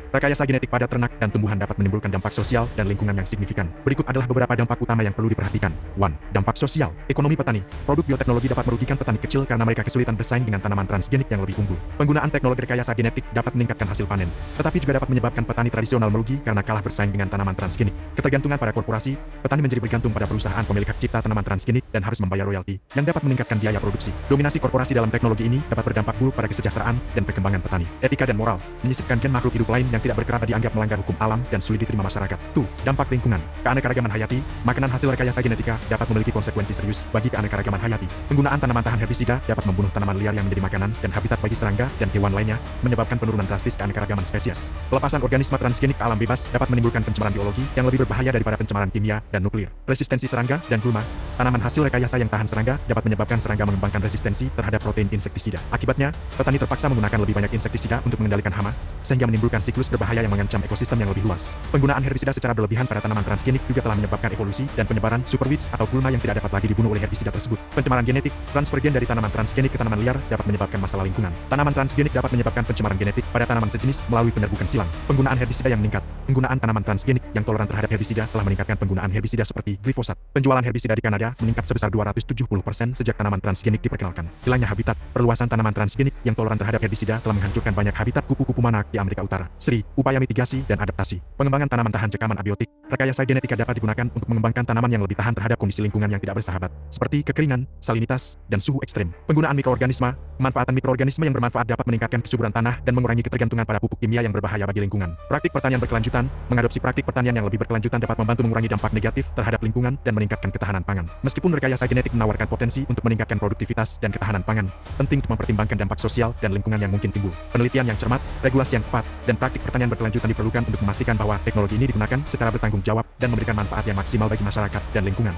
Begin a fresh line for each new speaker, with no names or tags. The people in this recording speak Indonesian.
Rekayasa genetik pada ternak dan tumbuhan dapat menimbulkan dampak sosial dan lingkungan yang signifikan. Berikut adalah beberapa dampak utama yang perlu diperhatikan. 1. Dampak sosial. Ekonomi petani. Produk bioteknologi dapat merugikan petani kecil karena mereka kesulitan bersaing dengan tanaman transgenik yang lebih unggul. Penggunaan teknologi rekayasa genetik dapat meningkatkan hasil panen, tetapi juga dapat menyebabkan petani tradisional merugi karena kalah bersaing dengan tanaman transgenik. Ketergantungan pada korporasi, petani menjadi bergantung pada perusahaan pemilik hak cipta tanaman transgenik dan harus membayar royalti, yang dapat meningkatkan biaya produksi. Dominasi korporasi dalam teknologi ini dapat berdampak buruk pada kesejahteraan dan perkembangan petani. Etika dan moral. Menyisipkan gen makhluk hidup lain yang tidak berkerabat dianggap melanggar hukum alam dan sulit diterima masyarakat. 2. Dampak lingkungan. Keanekaragaman hayati. Makanan hasil rekayasa genetika dapat memiliki konsekuensi serius bagi keanekaragaman hayati. Penggunaan tanaman tahan herbisida dapat membunuh tanaman liar yang menjadi makanan dan habitat bagi serangga dan hewan lainnya, menyebabkan penurunan drastis keanekaragaman spesies. Pelepasan organisme transgenik ke alam bebas dapat menimbulkan pencemaran biologi yang lebih berbahaya daripada pencemaran kimia dan nuklir. Resistensi serangga dan gulma. Tanaman hasil rekayasa yang tahan serangga dapat menyebabkan serangga mengembangkan resistensi terhadap protein insektisida. Akibatnya, petani terpaksa menggunakan lebih banyak insektisida untuk mengendalikan hama, sehingga menimbulkan siklus berbahaya yang mengancam ekosistem yang lebih luas. Penggunaan herbisida secara berlebihan pada tanaman transgenik juga telah menyebabkan evolusi dan penyebaran super weeds atau gulma yang tidak dapat lagi dibunuh oleh herbisida tersebut. Pencemaran genetik. Transfer gen dari tanaman transgenik ke tanaman liar dapat menyebabkan masalah lingkungan. Tanaman transgenik dapat menyebabkan pencemaran genetik pada tanaman sejenis melalui penyerbukan silang. Penggunaan herbisida yang meningkat. Penggunaan tanaman transgenik yang toleran terhadap herbisida telah meningkatkan penggunaan herbisida seperti glifosat. Penjualan herbisida di Kanada meningkat sebesar 270% sejak tanaman transgenik diperkenalkan. Hilangnya habitat. Perluasan tanaman transgenik yang toleran terhadap herbisida telah menghancurkan banyak habitat kupu-kupu manak di Amerika Utara. Seri. Upaya mitigasi dan adaptasi. Pengembangan tanaman tahan cekaman abiotik. Rekayasa genetika dapat digunakan untuk mengembangkan tanaman yang lebih tahan terhadap kondisi lingkungan yang tidak bersahabat, seperti kekeringan, salinitas, dan suhu ekstrem. Penggunaan mikroorganisme. Pemanfaatan mikroorganisme yang bermanfaat dapat meningkatkan kesuburan tanah dan mengurangi ketergantungan pada pupuk kimia yang berbahaya bagi lingkungan. Praktik pertanian berkelanjutan. Mengadopsi praktik pertanian yang lebih berkelanjutan dapat membantu mengurangi dampak negatif terhadap lingkungan dan meningkatkan ketahanan pangan. Meskipun rekayasa genetik menawarkan potensi untuk meningkatkan produktivitas dan ketahanan pangan, penting untuk mempertimbangkan dampak sosial dan lingkungan yang mungkin timbul. Penelitian yang cermat, regulasi yang tepat, dan praktik pertanian berkelanjutan diperlukan untuk memastikan bahwa teknologi ini digunakan secara bertanggung jawab dan memberikan manfaat yang maksimal bagi masyarakat dan lingkungan.